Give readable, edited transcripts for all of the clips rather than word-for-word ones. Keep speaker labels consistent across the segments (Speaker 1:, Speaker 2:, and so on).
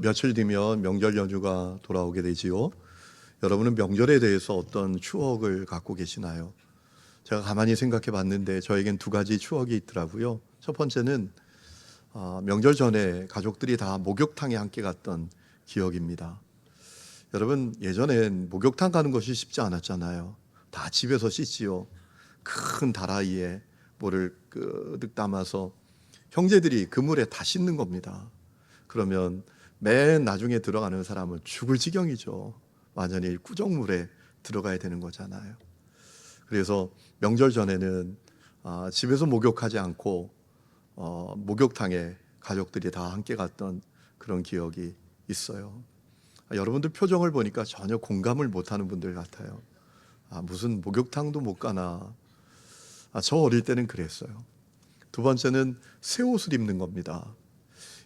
Speaker 1: 며칠 뒤면 명절 연휴가 돌아오게 되지요. 여러분은 명절에 대해서 어떤 추억을 갖고 계시나요? 제가 가만히 생각해 봤는데 저에겐 두 가지 추억이 있더라고요. 첫 번째는 명절 전에 가족들이 다 목욕탕에 함께 갔던 기억입니다. 여러분, 예전엔 목욕탕 가는 것이 쉽지 않았잖아요. 다 집에서 씻지요. 큰 다라이에 물을 끄득 담아서 형제들이 그 물에 다 씻는 겁니다. 그러면 맨 나중에 들어가는 사람은 죽을 지경이죠. 완전히 꾸정물에 들어가야 되는 거잖아요. 그래서 명절 전에는 집에서 목욕하지 않고 목욕탕에 가족들이 다 함께 갔던 그런 기억이 있어요. 여러분들 표정을 보니까 전혀 공감을 못하는 분들 같아요. 무슨 목욕탕도 못 가나. 저 어릴 때는 그랬어요. 두 번째는 새 옷을 입는 겁니다.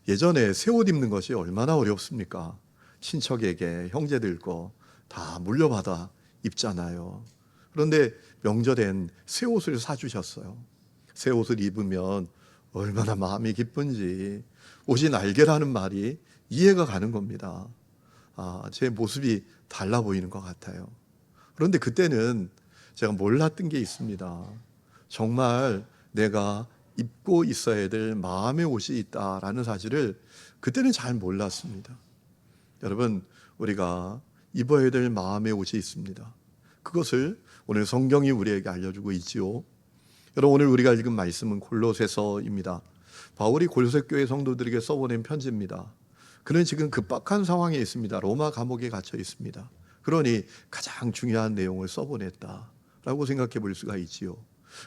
Speaker 1: 예전에 새 옷 입는 것이 얼마나 어렵습니까? 친척에게 형제들 거 다 물려받아 입잖아요. 그런데 명절엔 새 옷을 사주셨어요. 새 옷을 입으면 얼마나 마음이 기쁜지 옷이 날개라는 말이 이해가 가는 겁니다. 제 모습이 달라 보이는 것 같아요. 그런데 그때는 제가 몰랐던 게 있습니다. 정말 내가 입고 있어야 될 마음의 옷이 있다라는 사실을 그때는 잘 몰랐습니다. 여러분, 우리가 입어야 될 마음의 옷이 있습니다. 그것을 오늘 성경이 우리에게 알려주고 있지요. 여러분, 오늘 우리가 읽은 말씀은 골로새서입니다. 바울이 골로새 교회 성도들에게 써보낸 편지입니다. 그는 지금 급박한 상황에 있습니다. 로마 감옥에 갇혀 있습니다. 그러니 가장 중요한 내용을 써보냈다라고 생각해 볼 수가 있지요.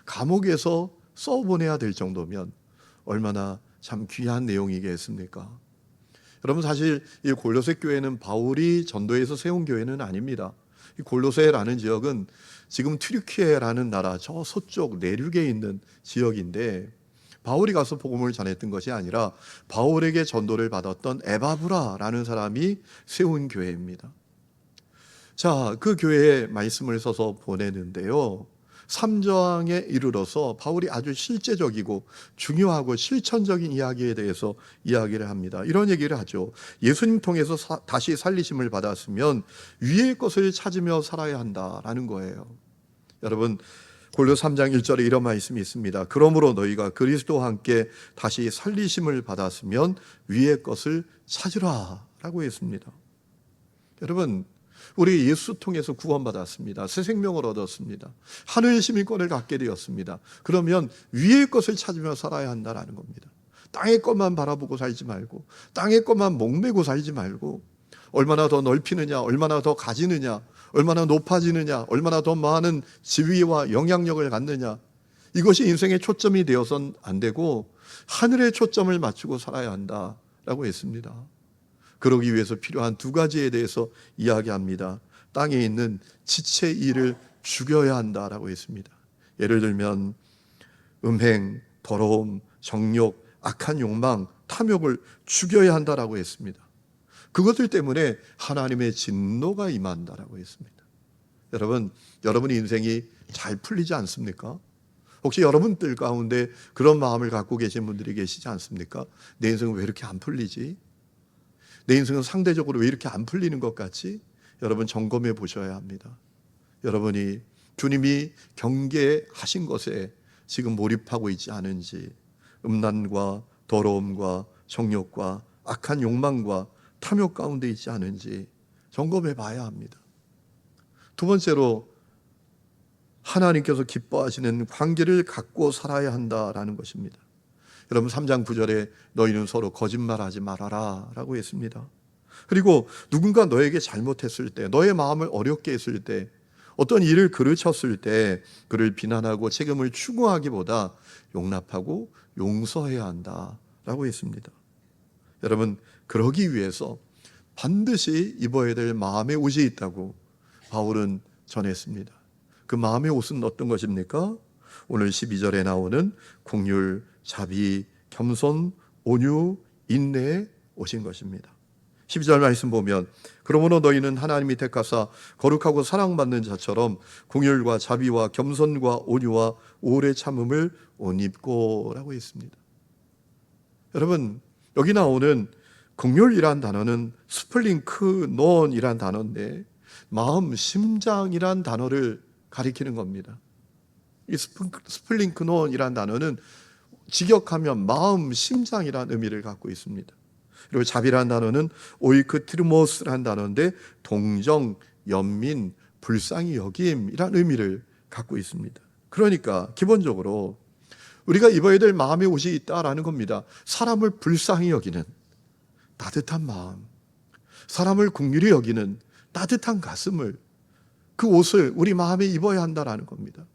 Speaker 1: 감옥에서 써보내야 될 정도면 얼마나 참 귀한 내용이겠습니까? 여러분, 사실 이 골로새 교회는 바울이 전도해서 세운 교회는 아닙니다. 이 골로새라는 지역은 지금 튀르키예라는 나라 저 서쪽 내륙에 있는 지역인데, 바울이 가서 복음을 전했던 것이 아니라 바울에게 전도를 받았던 에바브라라는 사람이 세운 교회입니다. 자, 그 교회에 말씀을 써서 보내는데요, 3장에 이르러서 바울이 아주 실제적이고 중요하고 실천적인 이야기에 대해서 이야기를 합니다. 이런 얘기를 하죠. 예수님 통해서 다시 살리심을 받았으면 위의 것을 찾으며 살아야 한다라는 거예요. 여러분, 골로새 3장 1절에 이런 말씀이 있습니다. 그러므로 너희가 그리스도와 함께 다시 살리심을 받았으면 위의 것을 찾으라 라고 했습니다. 여러분, 우리 예수 통해서 구원받았습니다. 새 생명을 얻었습니다. 하늘 시민권을 갖게 되었습니다. 그러면 위의 것을 찾으며 살아야 한다는 겁니다. 땅의 것만 바라보고 살지 말고, 땅의 것만 목매고 살지 말고, 얼마나 더 넓히느냐, 얼마나 더 가지느냐, 얼마나 높아지느냐, 얼마나 더 많은 지위와 영향력을 갖느냐, 이것이 인생의 초점이 되어서는 안 되고 하늘에 초점을 맞추고 살아야 한다라고 했습니다. 그러기 위해서 필요한 두 가지에 대해서 이야기합니다. 땅에 있는 지체 일을 죽여야 한다라고 했습니다. 예를 들면 음행, 더러움, 정욕, 악한 욕망, 탐욕을 죽여야 한다라고 했습니다. 그것들 때문에 하나님의 진노가 임한다라고 했습니다. 여러분, 여러분의 인생이 잘 풀리지 않습니까? 혹시 여러분들 가운데 그런 마음을 갖고 계신 분들이 계시지 않습니까? 내 인생은 왜 이렇게 안 풀리지? 내 인생은 상대적으로 왜 이렇게 안 풀리는 것 같지? 여러분, 점검해 보셔야 합니다. 여러분이 주님이 경계하신 것에 지금 몰입하고 있지 않은지, 음란과 더러움과 정욕과 악한 욕망과 탐욕 가운데 있지 않은지 점검해 봐야 합니다. 두 번째로, 하나님께서 기뻐하시는 관계를 갖고 살아야 한다라는 것입니다. 여러분, 3장 9절에 너희는 서로 거짓말하지 말아라 라고 했습니다. 그리고 누군가 너에게 잘못했을 때, 너의 마음을 어렵게 했을 때, 어떤 일을 그르쳤을 때 그를 비난하고 책임을 추구하기보다 용납하고 용서해야 한다라고 했습니다. 여러분, 그러기 위해서 반드시 입어야 될 마음의 옷이 있다고 바울은 전했습니다. 그 마음의 옷은 어떤 것입니까? 오늘 12절에 나오는 긍휼, 자비, 겸손, 온유, 인내에 오신 것입니다. 12절 말씀 보면 그러므로 너희는 하나님이 택하사 거룩하고 사랑받는 자처럼 긍휼과 자비와 겸손과 온유와 오래 참음을 옷 입고 라고 했습니다. 여러분, 여기 나오는 긍휼이란 단어는 스플링크논이란 단어인데 마음, 심장이란 단어를 가리키는 겁니다. 이 스플링크논이란 단어는 직역하면 마음, 심장이란 의미를 갖고 있습니다. 그리고 자비란 단어는 오이크트르모스란 단어인데 동정, 연민, 불쌍히 여김이란 의미를 갖고 있습니다. 그러니까 기본적으로 우리가 입어야 될 마음의 옷이 있다라는 겁니다. 사람을 불쌍히 여기는 따뜻한 마음, 사람을 긍휼히 여기는 따뜻한 가슴을, 그 옷을 우리 마음에 입어야 한다라는 겁니다.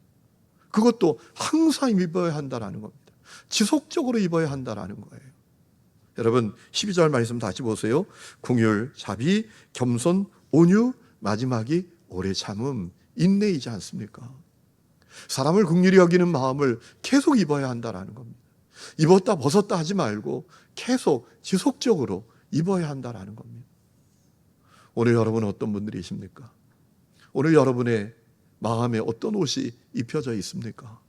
Speaker 1: 그것도 항상 입어야 한다라는 겁니다. 지속적으로 입어야 한다라는 거예요. 여러분 12절 말씀 다시 보세요. 긍휼, 자비, 겸손, 온유, 마지막이 오래 참음, 인내이지 않습니까? 사람을 긍휼히 여기는 마음을 계속 입어야 한다라는 겁니다. 입었다 벗었다 하지 말고 계속 지속적으로 입어야 한다라는 겁니다. 오늘 여러분 어떤 분들이십니까? 오늘 여러분의 마음에 어떤 옷이 입혀져 있습니까?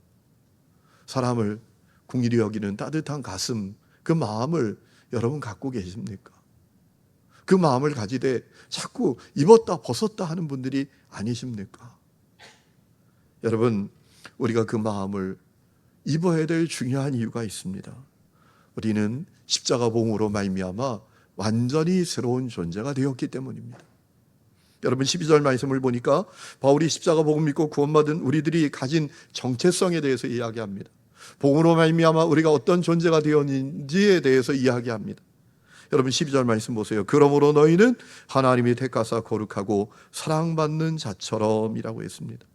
Speaker 1: 사람을 긍휼히 여기는 따뜻한 가슴, 그 마음을 여러분 갖고 계십니까? 그 마음을 가지되 자꾸 입었다 벗었다 하는 분들이 아니십니까? 여러분, 우리가 그 마음을 입어야 될 중요한 이유가 있습니다. 우리는 십자가 복음으로 말미암아 완전히 새로운 존재가 되었기 때문입니다. 여러분 12절 말씀을 보니까 바울이 십자가 복음 믿고 구원받은 우리들이 가진 정체성에 대해서 이야기합니다. 복음으로 말미암아 우리가 어떤 존재가 되었는지에 대해서 이야기합니다. 여러분 12절 말씀 보세요. 그러므로 너희는 하나님이 택하사 거룩하고 사랑받는 자처럼이라고 했습니다.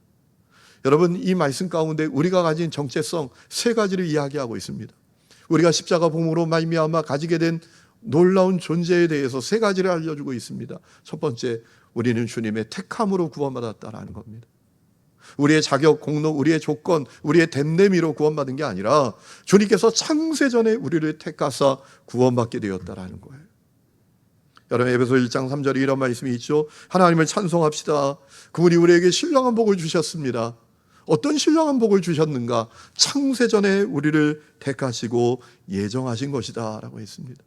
Speaker 1: 여러분 이 말씀 가운데 우리가 가진 정체성 세 가지를 이야기하고 있습니다. 우리가 십자가 복음으로 말미암아 가지게 된 놀라운 존재에 대해서 세 가지를 알려주고 있습니다. 첫 번째, 우리는 주님의 택함으로 구원받았다라는 겁니다. 우리의 자격, 공로, 우리의 조건, 우리의 됨됨이로 구원받은 게 아니라 주님께서 창세전에 우리를 택하사 구원받게 되었다라는 거예요. 여러분 에베소 1장 3절에 이런 말씀이 있죠. 하나님을 찬송합시다. 그분이 우리에게 신령한 복을 주셨습니다. 어떤 신령한 복을 주셨는가? 창세전에 우리를 택하시고 예정하신 것이다 라고 했습니다.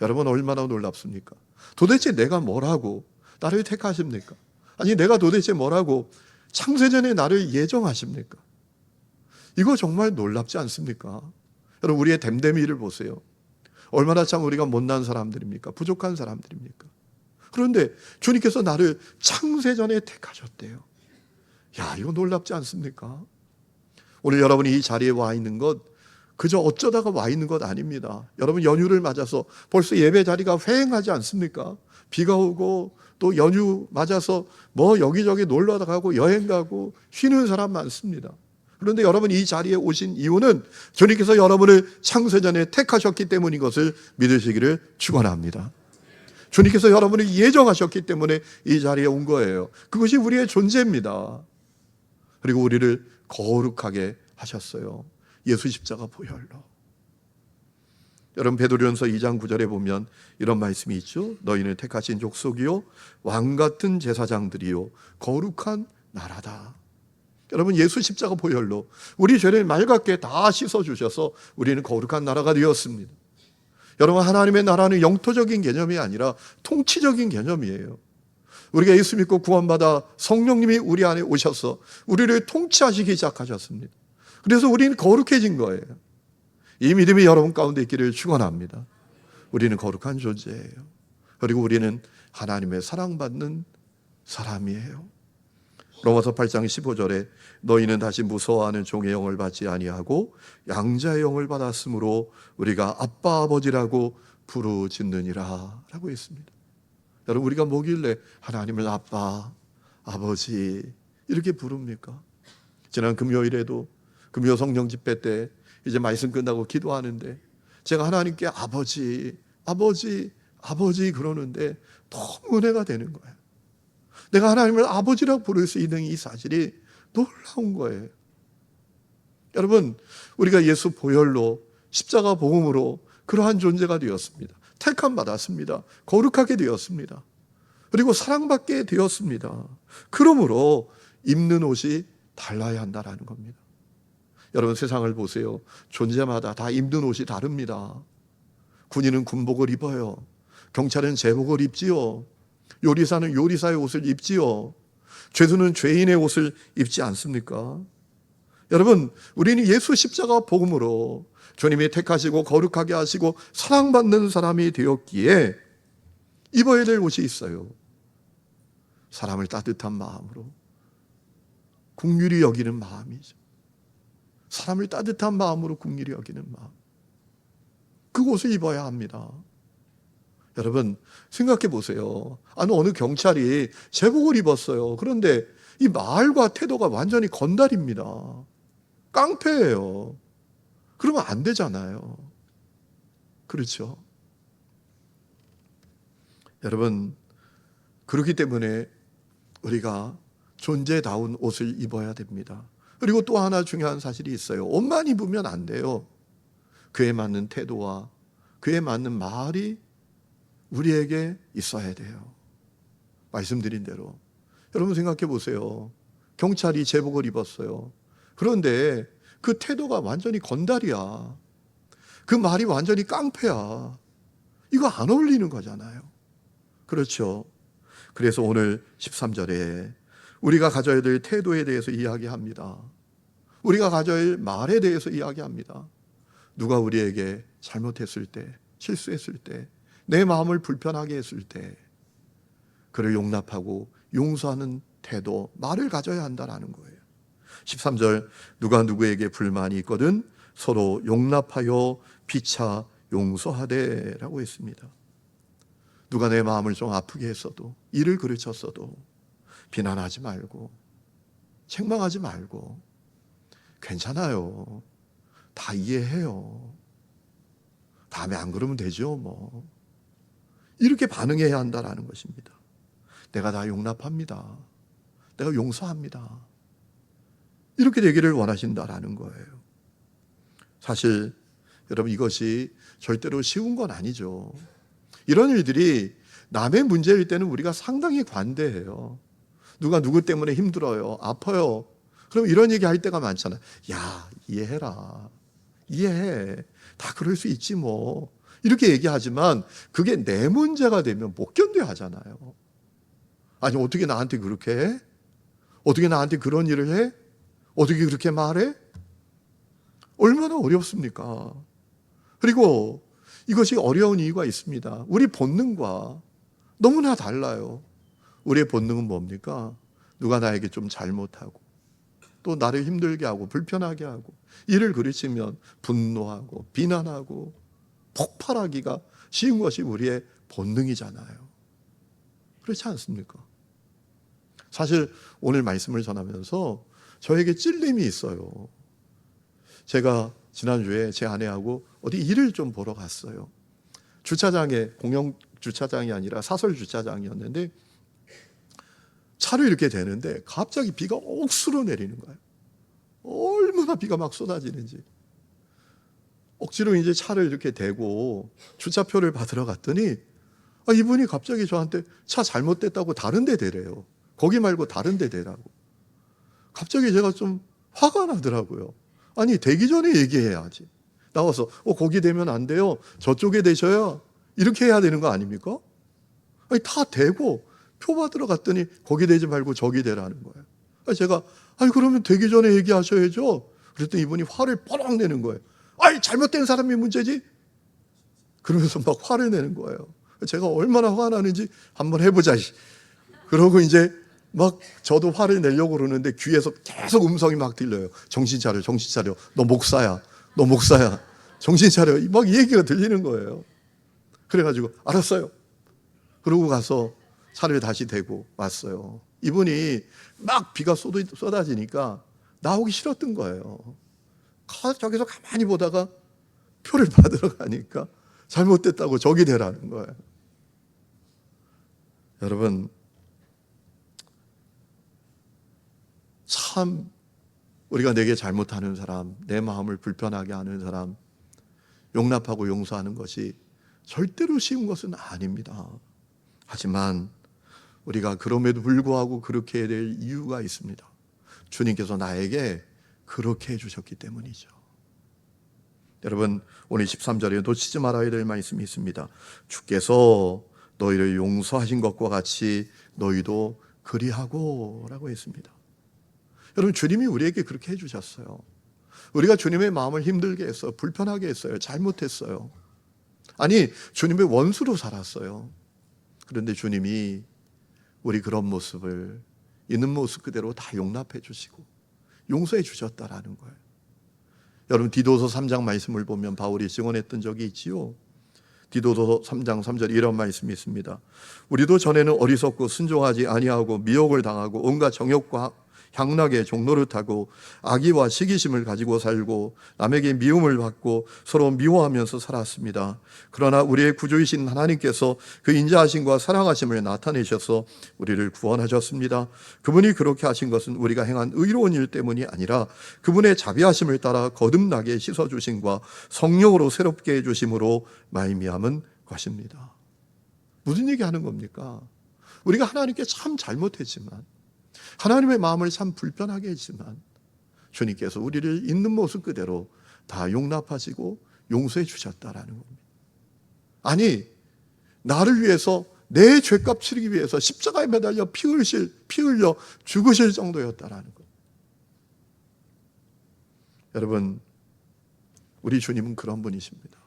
Speaker 1: 여러분 얼마나 놀랍습니까? 도대체 내가 뭐라고 나를 택하십니까? 아니 내가 도대체 뭐라고 창세전에 나를 예정하십니까? 이거 정말 놀랍지 않습니까? 여러분 우리의 됨됨이를 보세요. 얼마나 참 우리가 못난 사람들입니까? 부족한 사람들입니까? 그런데 주님께서 나를 창세전에 택하셨대요. 야, 이거 놀랍지 않습니까? 오늘 여러분이 이 자리에 와 있는 것 그저 어쩌다가 와 있는 것 아닙니다. 여러분 연휴를 맞아서 벌써 예배 자리가 휑하지 않습니까? 비가 오고 또 연휴 맞아서 뭐 여기저기 놀러 가고 여행 가고 쉬는 사람 많습니다. 그런데 여러분 이 자리에 오신 이유는 주님께서 여러분을 창세전에 택하셨기 때문인 것을 믿으시기를 축원합니다. 주님께서 여러분을 예정하셨기 때문에 이 자리에 온 거예요. 그것이 우리의 존재입니다. 그리고 우리를 거룩하게 하셨어요. 예수 십자가 보혈로. 여러분 베드로전서 2장 9절에 보면 이런 말씀이 있죠. 너희는 택하신 족속이요 왕같은 제사장들이요 거룩한 나라다. 여러분 예수 십자가 보혈로 우리 죄를 맑게 다 씻어주셔서 우리는 거룩한 나라가 되었습니다. 여러분 하나님의 나라는 영토적인 개념이 아니라 통치적인 개념이에요. 우리가 예수 믿고 구원받아 성령님이 우리 안에 오셔서 우리를 통치하시기 시작하셨습니다. 그래서 우리는 거룩해진 거예요. 이 믿음이 여러분 가운데 있기를 축원합니다. 우리는 거룩한 존재예요. 그리고 우리는 하나님의 사랑받는 사람이에요. 로마서 8장 15절에 너희는 다시 무서워하는 종의 영을 받지 아니하고 양자의 영을 받았으므로 우리가 아빠 아버지라고 부르짖느니라 라고 했습니다. 여러분 우리가 뭐길래 하나님을 아빠 아버지 이렇게 부릅니까? 지난 금요일에도 금요 성령 집회 때 이제 말씀 끝나고 기도하는데 제가 하나님께 아버지 아버지 아버지 그러는데 너무 은혜가 되는 거예요. 내가 하나님을 아버지라고 부를 수 있는 이 사실이 놀라운 거예요. 여러분 우리가 예수 보혈로 십자가 복음으로 그러한 존재가 되었습니다. 택함 받았습니다. 거룩하게 되었습니다. 그리고 사랑받게 되었습니다. 그러므로 입는 옷이 달라야 한다는 겁니다. 여러분 세상을 보세요. 존재마다 다 입는 옷이 다릅니다. 군인은 군복을 입어요. 경찰은 제복을 입지요. 요리사는 요리사의 옷을 입지요. 죄수는 죄인의 옷을 입지 않습니까? 여러분, 우리는 예수 십자가 복음으로 주님이 택하시고 거룩하게 하시고 사랑받는 사람이 되었기에 입어야 될 옷이 있어요. 사람을 따뜻한 마음으로 긍휼히 여기는 마음이죠. 사람을 따뜻한 마음으로 긍휼히 여기는 마음. 그 옷을 입어야 합니다. 여러분, 생각해 보세요. 어느 경찰이 제복을 입었어요. 그런데 이 말과 태도가 완전히 건달입니다. 깡패예요. 그러면 안 되잖아요. 그렇죠? 여러분, 그렇기 때문에 우리가 존재다운 옷을 입어야 됩니다. 그리고 또 하나 중요한 사실이 있어요. 옷만 입으면 안 돼요. 그에 맞는 태도와 그에 맞는 말이 우리에게 있어야 돼요. 말씀드린 대로. 여러분 생각해 보세요. 경찰이 제복을 입었어요. 그런데 그 태도가 완전히 건달이야. 그 말이 완전히 깡패야. 이거 안 어울리는 거잖아요. 그렇죠? 그래서 오늘 13절에 우리가 가져야 될 태도에 대해서 이야기합니다. 우리가 가져야 할 말에 대해서 이야기합니다. 누가 우리에게 잘못했을 때, 실수했을 때, 내 마음을 불편하게 했을 때 그를 용납하고 용서하는 태도, 말을 가져야 한다는 거예요. 13절, 누가 누구에게 불만이 있거든 서로 용납하여 피차 용서하되 라고 했습니다. 누가 내 마음을 좀 아프게 했어도, 일을 그르쳤어도 비난하지 말고 책망하지 말고 괜찮아요. 다 이해해요. 다음에 안 그러면 되죠 뭐. 이렇게 반응해야 한다는 것입니다. 내가 다 용납합니다. 내가 용서합니다. 이렇게 되기를 원하신다라는 거예요. 사실 여러분 이것이 절대로 쉬운 건 아니죠. 이런 일들이 남의 문제일 때는 우리가 상당히 관대해요. 누가 누구 때문에 힘들어요, 아파요. 그럼 이런 얘기 할 때가 많잖아요. 야, 이해해라. 이해해. 다 그럴 수 있지 뭐. 이렇게 얘기하지만 그게 내 문제가 되면 못 견뎌 하잖아요. 아니 어떻게 나한테 그렇게 해? 어떻게 나한테 그런 일을 해? 어떻게 그렇게 말해? 얼마나 어렵습니까? 그리고 이것이 어려운 이유가 있습니다. 우리 본능과 너무나 달라요. 우리의 본능은 뭡니까? 누가 나에게 좀 잘못하고 또 나를 힘들게 하고 불편하게 하고 일을 그르치면 분노하고 비난하고 폭발하기가 쉬운 것이 우리의 본능이잖아요. 그렇지 않습니까? 사실 오늘 말씀을 전하면서 저에게 찔림이 있어요. 제가 지난주에 제 아내하고 어디 일을 좀 보러 갔어요. 주차장에, 공영 주차장이 아니라 사설 주차장이었는데 차를 이렇게 대는데 갑자기 비가 억수로 내리는 거예요. 얼마나 비가 막 쏟아지는지. 억지로 이제 차를 이렇게 대고 주차표를 받으러 갔더니 이분이 갑자기 저한테 차 잘못됐다고 다른 데 대래요. 거기 말고 다른 데 대라고. 갑자기 제가 좀 화가 나더라고요. 아니 대기 전에 얘기해야지. 나와서 거기 대면 안 돼요. 저쪽에 대셔야 이렇게 해야 되는 거 아닙니까? 아니 다 대고 표 받으러 갔더니 거기 대지 말고 저기 대라는 거예요. 제가 그러면 되기 전에 얘기하셔야죠. 그랬더니 이분이 화를 뻐럭 내는 거예요. 잘못된 사람이 문제지? 그러면서 막 화를 내는 거예요. 제가 얼마나 화가 나는지 한번 해보자. 그러고 이제 막 저도 화를 내려고 그러는데 귀에서 계속 음성이 막 들려요. 정신 차려, 정신 차려. 너 목사야. 너 목사야. 정신 차려. 막 이 얘기가 들리는 거예요. 그래가지고 알았어요. 그러고 가서 차를 다시 대고 왔어요. 이분이 막 비가 쏟아지니까 나오기 싫었던 거예요. 저기서 가만히 보다가 표를 받으러 가니까 잘못됐다고 저기 대라는 거예요. 여러분 참 우리가 내게 잘못하는 사람, 내 마음을 불편하게 하는 사람 용납하고 용서하는 것이 절대로 쉬운 것은 아닙니다. 하지만 우리가 그럼에도 불구하고 그렇게 해야 될 이유가 있습니다. 주님께서 나에게 그렇게 해주셨기 때문이죠. 여러분, 오늘 13절에 놓치지 말아야 될 말씀이 있습니다. 주께서 너희를 용서하신 것과 같이 너희도 그리하고 라고 했습니다. 여러분, 주님이 우리에게 그렇게 해주셨어요. 우리가 주님의 마음을 힘들게 했어요. 불편하게 했어요. 잘못했어요. 아니, 주님의 원수로 살았어요. 그런데 주님이 우리 그런 모습을 있는 모습 그대로 다 용납해 주시고 용서해 주셨다라는 거예요. 여러분, 디도서 3장 말씀을 보면 바울이 증언했던 적이 있지요. 디도서 3장 3절에 이런 말씀이 있습니다. 우리도 전에는 어리석고 순종하지 아니하고 미혹을 당하고 온갖 정욕과 향락의 종로를 타고 악의와 시기심을 가지고 살고 남에게 미움을 받고 서로 미워하면서 살았습니다. 그러나 우리의 구주이신 하나님께서 그 인자하심과 사랑하심을 나타내셔서 우리를 구원하셨습니다. 그분이 그렇게 하신 것은 우리가 행한 의로운 일 때문이 아니라 그분의 자비하심을 따라 거듭나게 씻어주심과 성령으로 새롭게 해주심으로 말미암은 것입니다. 무슨 얘기하는 겁니까? 우리가 하나님께 참 잘못했지만, 하나님의 마음을 참 불편하게 했지만 주님께서 우리를 있는 모습 그대로 다 용납하시고 용서해 주셨다라는 겁니다. 아니, 나를 위해서 내 죄값 치르기 위해서 십자가에 매달려 피 흘려 죽으실 정도였다라는 것. 여러분, 우리 주님은 그런 분이십니다.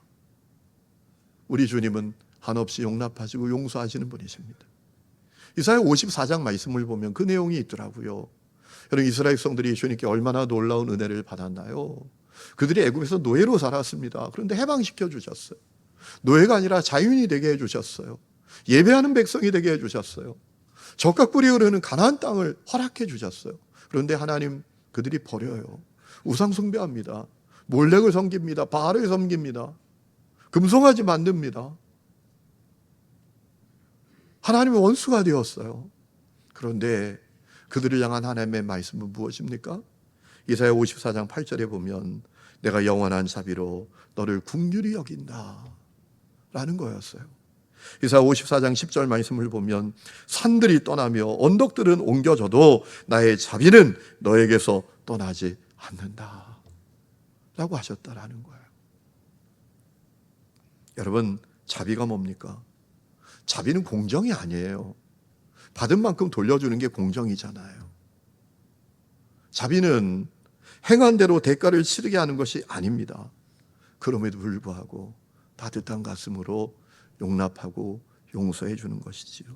Speaker 1: 우리 주님은 한없이 용납하시고 용서하시는 분이십니다. 이사야 54장 말씀을 보면 그 내용이 있더라고요. 여러분, 이스라엘 백성들이 주님께 얼마나 놀라운 은혜를 받았나요? 그들이 애굽에서 노예로 살았습니다. 그런데 해방시켜 주셨어요. 노예가 아니라 자유인이 되게 해주셨어요. 예배하는 백성이 되게 해주셨어요. 적각불이 흐르는 가나안 땅을 허락해 주셨어요. 그런데 하나님, 그들이 버려요. 우상 숭배합니다. 몰렉을 섬깁니다. 바알을 섬깁니다. 금송아지 만듭니다. 하나님의 원수가 되었어요. 그런데 그들을 향한 하나님의 말씀은 무엇입니까? 이사야 54장 8절에 보면 내가 영원한 자비로 너를 긍휼히 여긴다 라는 거였어요. 이사야 54장 10절 말씀을 보면 산들이 떠나며 언덕들은 옮겨져도 나의 자비는 너에게서 떠나지 않는다 라고 하셨다라는 거예요. 여러분, 자비가 뭡니까? 자비는 공정이 아니에요. 받은 만큼 돌려주는 게 공정이잖아요. 자비는 행한 대로 대가를 치르게 하는 것이 아닙니다. 그럼에도 불구하고 따뜻한 가슴으로 용납하고 용서해 주는 것이지요.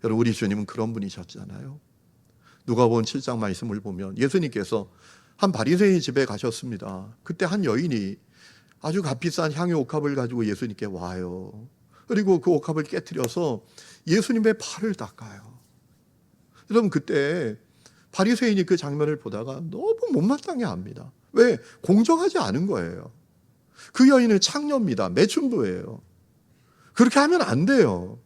Speaker 1: 여러분, 우리 주님은 그런 분이셨잖아요. 누가복음 7장 말씀을 보면 예수님께서 한 바리새인 집에 가셨습니다. 그때 한 여인이 아주 값비싼 향유 옥합을 가지고 예수님께 와요. 그리고 그 옥합을 깨트려서 예수님의 발을 닦아요. 여러분, 그때 바리새인이 그 장면을 보다가 너무 못마땅해 합니다. 왜? 공정하지 않은 거예요. 그 여인은 창녀입니다. 매춘부예요. 그렇게 하면 안 돼요.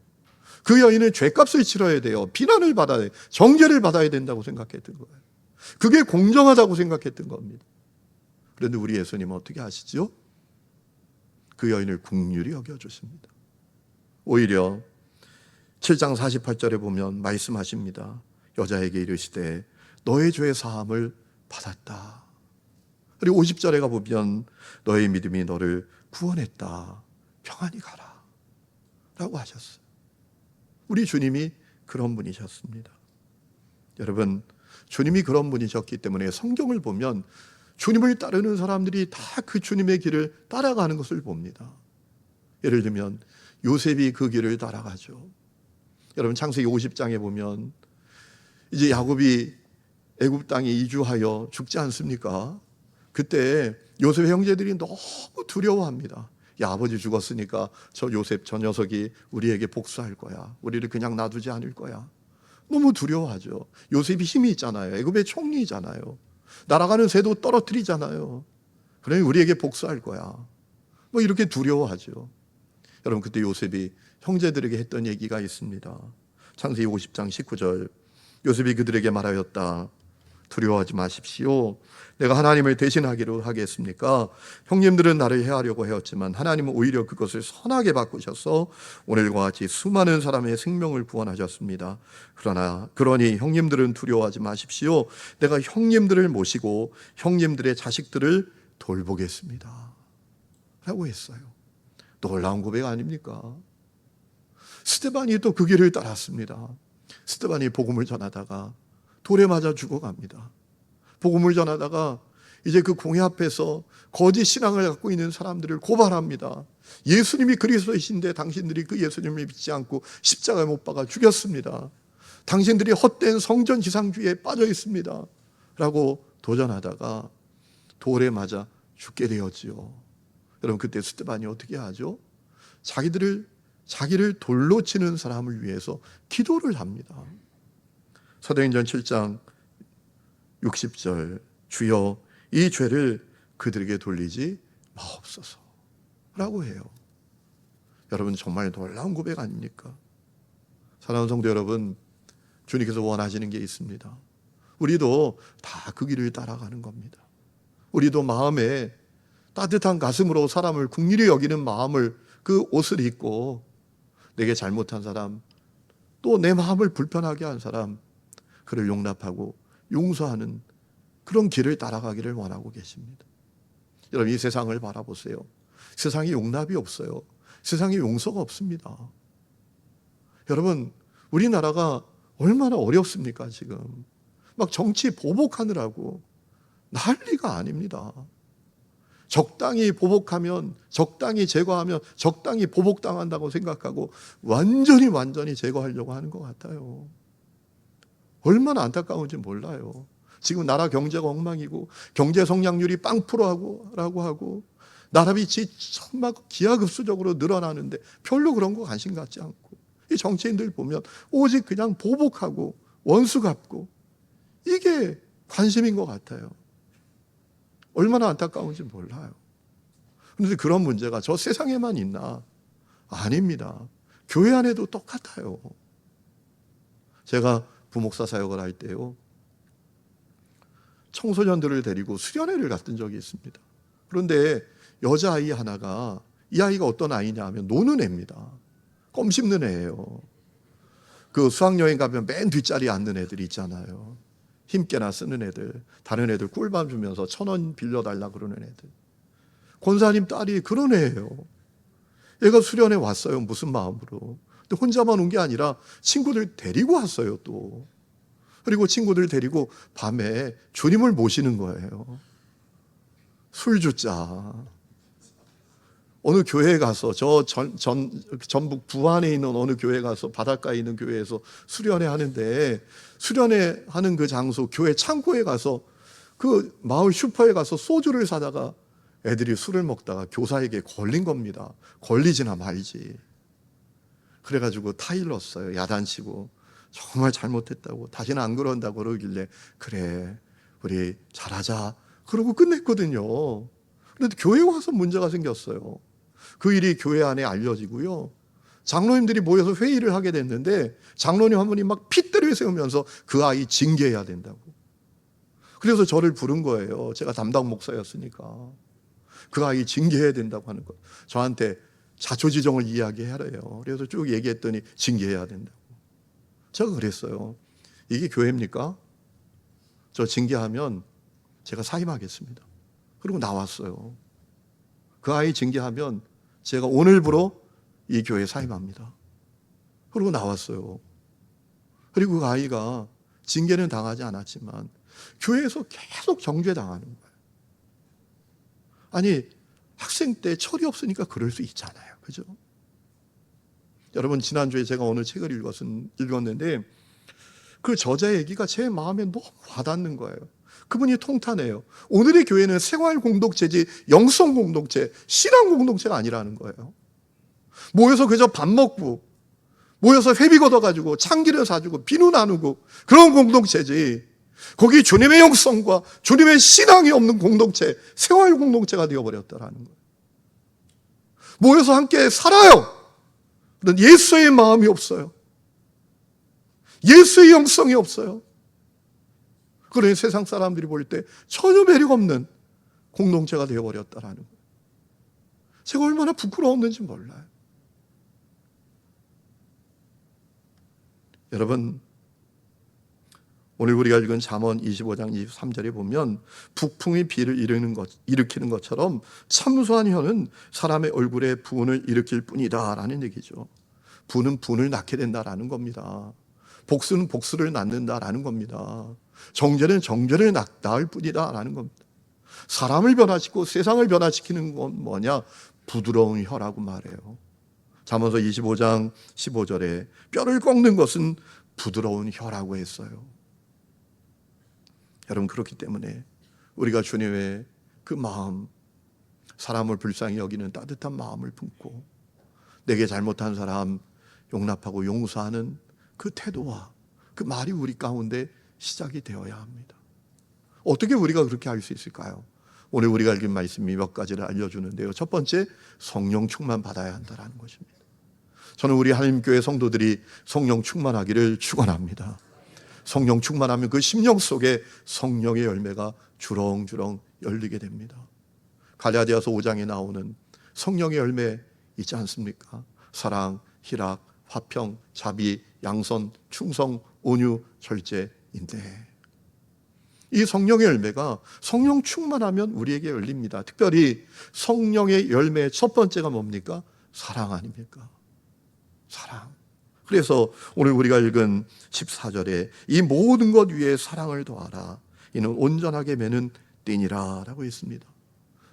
Speaker 1: 그 여인은 죄값을 치러야 돼요. 비난을 받아야 돼요. 정죄를 받아야 된다고 생각했던 거예요. 그게 공정하다고 생각했던 겁니다. 그런데 우리 예수님은 어떻게 하시죠? 그 여인을 긍휼히 여겨주십니다. 오히려 7장 48절에 보면 말씀하십니다. 여자에게 이르시되 너의 죄 사함을 받았다. 그리고 50절에 가보면 너의 믿음이 너를 구원했다. 평안히 가라 라고 하셨어요. 우리 주님이 그런 분이셨습니다. 여러분, 주님이 그런 분이셨기 때문에 성경을 보면 주님을 따르는 사람들이 다 그 주님의 길을 따라가는 것을 봅니다. 예를 들면 요셉이 그 길을 따라가죠. 여러분, 창세기 50장에 보면 이제 야곱이 애굽 땅에 이주하여 죽지 않습니까? 그때 요셉의 형제들이 너무 두려워합니다. 야, 아버지 죽었으니까 저 요셉, 저 녀석이 우리에게 복수할 거야. 우리를 그냥 놔두지 않을 거야. 너무 두려워하죠. 요셉이 힘이 있잖아요. 애굽의 총리잖아요. 날아가는 새도 떨어뜨리잖아요. 그러니 우리에게 복수할 거야. 뭐 이렇게 두려워하죠. 여러분, 그때 요셉이 형제들에게 했던 얘기가 있습니다. 창세기 50장 19절, 요셉이 그들에게 말하였다. 두려워하지 마십시오. 내가 하나님을 대신하기로 하겠습니까? 형님들은 나를 해하려고 하였지만 하나님은 오히려 그것을 선하게 바꾸셔서 오늘과 같이 수많은 사람의 생명을 구원하셨습니다. 그러니 형님들은 두려워하지 마십시오. 내가 형님들을 모시고 형님들의 자식들을 돌보겠습니다 라고 했어요. 놀라운 고백 아닙니까? 스데반이 또 그 길을 따랐습니다. 스데반이 복음을 전하다가 돌에 맞아 죽어갑니다. 복음을 전하다가 이제 그 공회 앞에서 거짓 신앙을 갖고 있는 사람들을 고발합니다. 예수님이 그리스도이신데 당신들이 그 예수님을 믿지 않고 십자가에 못 박아 죽였습니다. 당신들이 헛된 성전 지상주의에 빠져 있습니다 라고 도전하다가 돌에 맞아 죽게 되었지요. 여러분, 그때 스데반이 어떻게 하죠? 자기를 돌로 치는 사람을 위해서 기도를 합니다. 사도행전 7장 60절, 주여 이 죄를 그들에게 돌리지 마옵소서 라고 해요. 여러분, 정말 놀라운 고백 아닙니까? 사랑하는 성도 여러분, 주님께서 원하시는 게 있습니다. 우리도 다 그 길을 따라가는 겁니다. 우리도 마음에 따뜻한 가슴으로 사람을 긍휼히 여기는 마음을, 그 옷을 입고 내게 잘못한 사람, 또 내 마음을 불편하게 한 사람, 그를 용납하고 용서하는 그런 길을 따라가기를 원하고 계십니다. 여러분, 이 세상을 바라보세요. 세상에 용납이 없어요. 세상에 용서가 없습니다. 여러분, 우리나라가 얼마나 어렵습니까? 지금 막 정치 보복하느라고 난리가 아닙니다. 적당히 보복하면, 적당히 제거하면 적당히 보복당한다고 생각하고 완전히 제거하려고 하는 것 같아요. 얼마나 안타까운지 몰라요. 지금 나라 경제가 엉망이고 경제 성장률이 0%라고 하고 나라 빚이 막 기하급수적으로 늘어나는데 별로 그런 거 관심 갖지 않고, 이 정치인들 보면 오직 그냥 보복하고 원수 갚고, 이게 관심인 것 같아요. 얼마나 안타까운지 몰라요. 그런데 그런 문제가 저 세상에만 있나? 아닙니다. 교회 안에도 똑같아요. 제가 부목사 사역을 할 때요, 청소년들을 데리고 수련회를 갔던 적이 있습니다. 그런데 여자아이 하나가, 이 아이가 어떤 아이냐 하면 노는 애입니다. 껌 씹는 애예요. 그 수학여행 가면 맨 뒷자리에 앉는 애들이 있잖아요. 힘께나 쓰는 애들, 다른 애들 꿀밤 주면서 1,000원 빌려달라 그러는 애들. 권사님 딸이 그런 애예요. 얘가 수련회 왔어요. 무슨 마음으로? 근데 혼자만 온 게 아니라 친구들 데리고 왔어요 또. 그리고 친구들 데리고 밤에 주님을 모시는 거예요. 술주자. 어느 교회에 가서, 전북 부안에 있는 어느 교회에 가서, 바닷가에 있는 교회에서 수련회 하는데, 수련회 하는 그 장소 교회 창고에 가서 그 마을 슈퍼에 가서 소주를 사다가 애들이 술을 먹다가 교사에게 걸린 겁니다. 걸리지나 말지. 그래가지고 타일렀어요. 야단치고 정말 잘못했다고, 다시는 안 그런다고 그러길래 그래 우리 잘하자 그러고 끝냈거든요. 그런데 교회에 와서 문제가 생겼어요. 그 일이 교회 안에 알려지고요, 장로님들이 모여서 회의를 하게 됐는데 장로님 한 분이 막 핏대를 세우면서 그 아이 징계해야 된다고. 그래서 저를 부른 거예요. 제가 담당 목사였으니까. 그 아이 징계해야 된다고 하는 거예요. 저한테 자초지종을 이야기하래요. 그래서 쭉 얘기했더니 징계해야 된다고. 제가 그랬어요. 이게 교회입니까? 저 징계하면 제가 사임하겠습니다. 그리고 나왔어요. 그 아이 징계하면 제가 오늘부로 이 교회에 사임합니다. 그리고 나왔어요. 그리고 그 아이가 징계는 당하지 않았지만 교회에서 계속 정죄당하는 거예요. 아니, 학생 때 철이 없으니까 그럴 수 있잖아요. 그죠? 여러분, 지난주에 제가 어느 책을 읽었는데 그 저자 얘기가 제 마음에 너무 와닿는 거예요. 그분이 통탄해요. 오늘의 교회는 생활 공동체지 영성 공동체, 신앙 공동체가 아니라는 거예요. 모여서 그저 밥 먹고, 모여서 회비 걷어가지고 참기름 사주고 비누 나누고 그런 공동체지, 거기 주님의 영성과 주님의 신앙이 없는 공동체, 생활 공동체가 되어버렸다라는 거예요. 모여서 함께 살아요. 그런 예수의 마음이 없어요. 예수의 영성이 없어요. 그러니 세상 사람들이 볼 때 전혀 매력 없는 공동체가 되어버렸다라는 거예요. 제가 얼마나 부끄러웠는지 몰라요. 여러분, 오늘 우리가 읽은 잠언 25장 23절에 보면 북풍이 비를 일으키는 것처럼 참소한 혀는 사람의 얼굴에 분을 일으킬 뿐이다 라는 얘기죠. 분은 분을 낳게 된다라는 겁니다. 복수는 복수를 낳는다라는 겁니다. 정죄는 정죄를 낳을 뿐이다 라는 겁니다. 사람을 변화시키고 세상을 변화시키는 건 뭐냐? 부드러운 혀라고 말해요. 잠언서 25장 15절에 뼈를 꺾는 것은 부드러운 혀라고 했어요. 여러분, 그렇기 때문에 우리가 주님의 그 마음, 사람을 불쌍히 여기는 따뜻한 마음을 품고 내게 잘못한 사람 용납하고 용서하는 그 태도와 그 말이 우리 가운데 시작이 되어야 합니다. 어떻게 우리가 그렇게 할 수 있을까요? 오늘 우리가 읽은 말씀이 몇 가지를 알려주는데요. 첫 번째, 성령 충만 받아야 한다는 것입니다. 저는 우리 하나님교회 성도들이 성령 충만하기를 축원합니다. 성령 충만하면 그 심령 속에 성령의 열매가 주렁주렁 열리게 됩니다. 갈라디아서 5장에 나오는 성령의 열매 있지 않습니까? 사랑, 희락, 화평, 자비, 양선, 충성, 온유, 절제인데 이 성령의 열매가 성령 충만하면 우리에게 열립니다. 특별히 성령의 열매의 첫 번째가 뭡니까? 사랑 아닙니까? 사랑. 그래서 오늘 우리가 읽은 14절에 이 모든 것 위에 사랑을 더하라. 이는 온전하게 매는 띠니라 라고 했습니다.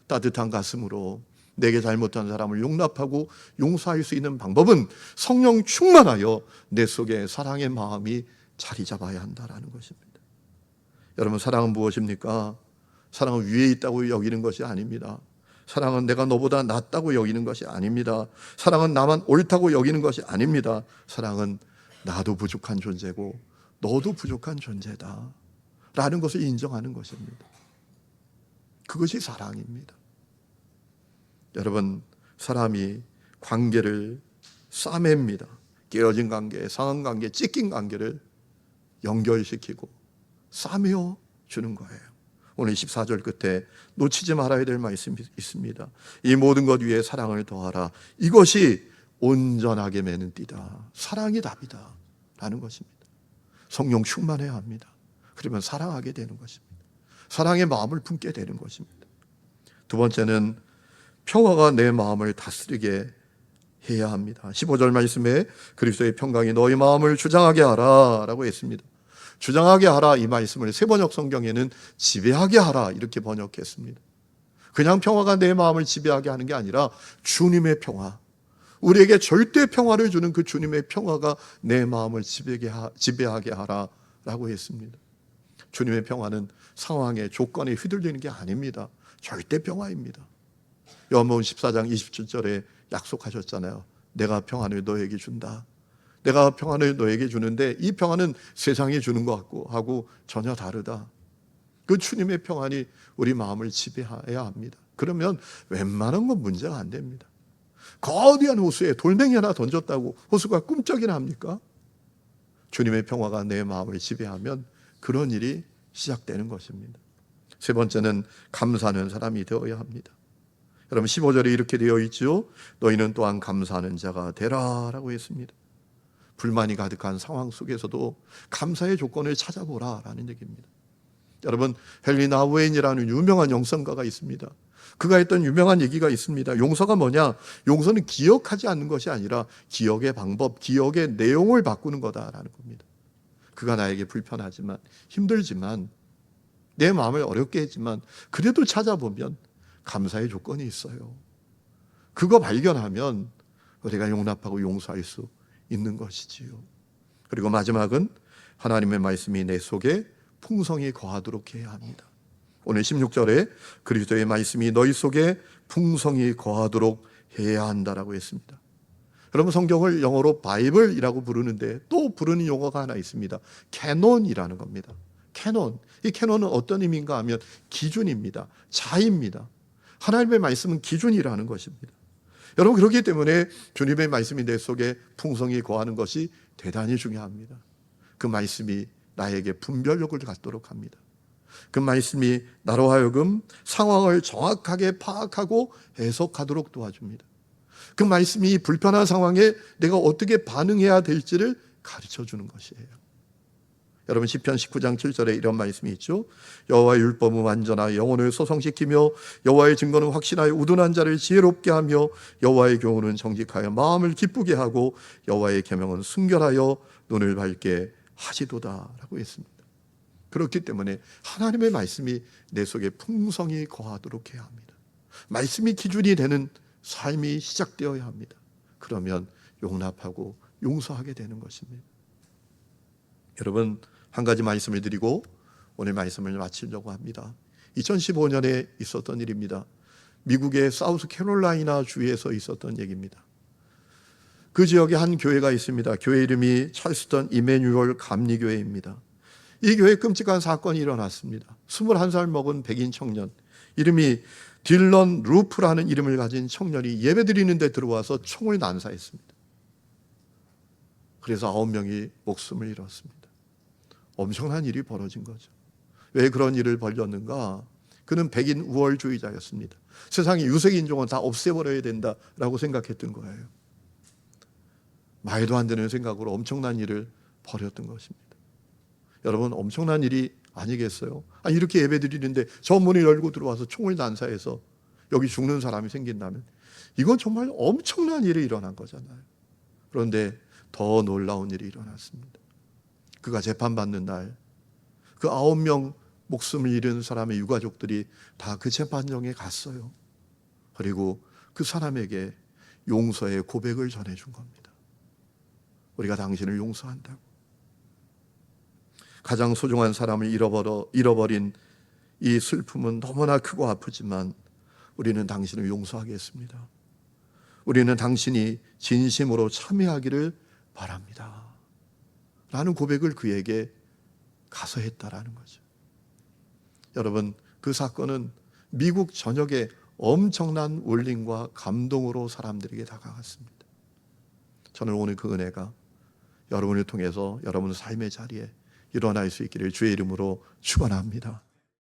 Speaker 1: 따뜻한 가슴으로 내게 잘못한 사람을 용납하고 용서할 수 있는 방법은 성령 충만하여 내 속에 사랑의 마음이 자리 잡아야 한다는 것입니다. 여러분, 사랑은 무엇입니까? 사랑은 위에 있다고 여기는 것이 아닙니다. 사랑은 내가 너보다 낫다고 여기는 것이 아닙니다. 사랑은 나만 옳다고 여기는 것이 아닙니다. 사랑은 나도 부족한 존재고 너도 부족한 존재다 라는 것을 인정하는 것입니다. 그것이 사랑입니다. 여러분, 사람이 관계를 싸맵니다. 깨어진 관계, 상한 관계, 찢긴 관계를 연결시키고 싸매어 주는 거예요. 오늘 14절 끝에 놓치지 말아야 될 말씀이 있습니다. 이 모든 것 위에 사랑을 더하라. 이것이 온전하게 매는 띠다. 사랑이 답이다 라는 것입니다. 성령 충만해야 합니다. 그러면 사랑하게 되는 것입니다. 사랑의 마음을 품게 되는 것입니다. 두 번째는 평화가 내 마음을 다스리게 해야 합니다. 15절 말씀에 그리스도의 평강이 너희 마음을 주장하게 하라 라고 했습니다. 주장하게 하라, 이 말씀을 세번역 성경에는 지배하게 하라 이렇게 번역했습니다. 그냥 평화가 내 마음을 지배하게 하는 게 아니라 주님의 평화, 우리에게 절대 평화를 주는 그 주님의 평화가 내 마음을 지배하게 하라라고 했습니다. 주님의 평화는 상황에 조건에 휘둘리는 게 아닙니다. 절대 평화입니다. 요한복음 14장 27절에 약속하셨잖아요. 내가 평안을 너에게 준다. 내가 평안을 너에게 주는데 이 평안은 세상이 주는 것 같고 하고 전혀 다르다. 그 주님의 평안이 우리 마음을 지배해야 합니다. 그러면 웬만한 건 문제가 안 됩니다. 거대한 호수에 돌멩이 하나 던졌다고 호수가 꿈쩍이나 합니까? 주님의 평화가 내 마음을 지배하면 그런 일이 시작되는 것입니다. 세 번째는 감사하는 사람이 되어야 합니다. 여러분, 15절에 이렇게 되어 있죠. 너희는 또한 감사하는 자가 되라 라고 했습니다. 불만이 가득한 상황 속에서도 감사의 조건을 찾아보라라는 얘기입니다. 여러분, 헨리 나우엔이라는 유명한 영성가가 있습니다. 그가 했던 유명한 얘기가 있습니다. 용서가 뭐냐? 용서는 기억하지 않는 것이 아니라 기억의 방법, 기억의 내용을 바꾸는 거다라는 겁니다. 그가 나에게 불편하지만, 힘들지만, 내 마음을 어렵게 했지만 그래도 찾아보면 감사의 조건이 있어요. 그거 발견하면 우리가 용납하고 용서할 수 있는 것이지요. 그리고 마지막은 하나님의 말씀이 내 속에 풍성히 거하도록 해야 합니다. 오늘 16절에 그리스도의 말씀이 너희 속에 풍성히 거하도록 해야 한다라고 했습니다. 여러분, 성경을 영어로 바이블이라고 부르는데 또 부르는 용어가 하나 있습니다. 캐논이라는 겁니다. 캐논. 이 캐논은 어떤 의미인가 하면 기준입니다. 자입니다. 하나님의 말씀은 기준이라는 것입니다. 여러분, 그렇기 때문에 주님의 말씀이 내 속에 풍성히 거하는 것이 대단히 중요합니다. 그 말씀이 나에게 분별력을 갖도록 합니다. 그 말씀이 나로 하여금 상황을 정확하게 파악하고 해석하도록 도와줍니다. 그 말씀이 불편한 상황에 내가 어떻게 반응해야 될지를 가르쳐 주는 것이에요. 여러분 시편 19장 7절에 이런 말씀이 있죠. 여호와의 율법은 완전하여 영혼을 소성시키며 여호와의 증거는 확신하여 우둔한 자를 지혜롭게 하며 여호와의 교훈은 정직하여 마음을 기쁘게 하고 여호와의 계명은 순결하여 눈을 밝게 하시도다라고 했습니다. 그렇기 때문에 하나님의 말씀이 내 속에 풍성히 거하도록 해야 합니다. 말씀이 기준이 되는 삶이 시작되어야 합니다. 그러면 용납하고 용서하게 되는 것입니다. 여러분, 한 가지 말씀을 드리고 오늘 말씀을 마치려고 합니다. 2015년에 있었던 일입니다. 미국의 사우스 캐롤라이나 주에서 있었던 얘기입니다. 그 지역에 한 교회가 있습니다. 교회 이름이 찰스턴 이메뉴얼 감리교회입니다. 이 교회에 끔찍한 사건이 일어났습니다. 21살 먹은 백인 청년, 이름이 딜런 루프라는 이름을 가진 청년이 예배드리는 데 들어와서 총을 난사했습니다. 그래서 9명이 목숨을 잃었습니다. 엄청난 일이 벌어진 거죠. 왜 그런 일을 벌였는가? 그는 백인 우월주의자였습니다. 세상에 유색인종은 다 없애버려야 된다라고 생각했던 거예요. 말도 안 되는 생각으로 엄청난 일을 벌였던 것입니다. 여러분, 엄청난 일이 아니겠어요? 이렇게 예배드리는데 저 문을 열고 들어와서 총을 난사해서 여기 죽는 사람이 생긴다면 이건 정말 엄청난 일이 일어난 거잖아요. 그런데 더 놀라운 일이 일어났습니다. 그가 재판받는 날, 그 9명 목숨을 잃은 사람의 유가족들이 다 그 재판정에 갔어요. 그리고 그 사람에게 용서의 고백을 전해준 겁니다. 우리가 당신을 용서한다고. 가장 소중한 사람을 잃어버린 이 슬픔은 너무나 크고 아프지만 우리는 당신을 용서하겠습니다. 우리는 당신이 진심으로 참여하기를 바랍니다. 라는 고백을 그에게 가서 했다라는 거죠. 여러분, 그 사건은 미국 전역에 엄청난 울림과 감동으로 사람들에게 다가갔습니다. 저는 오늘 그 은혜가 여러분을 통해서 여러분 삶의 자리에 일어날 수 있기를 주의 이름으로 축원합니다.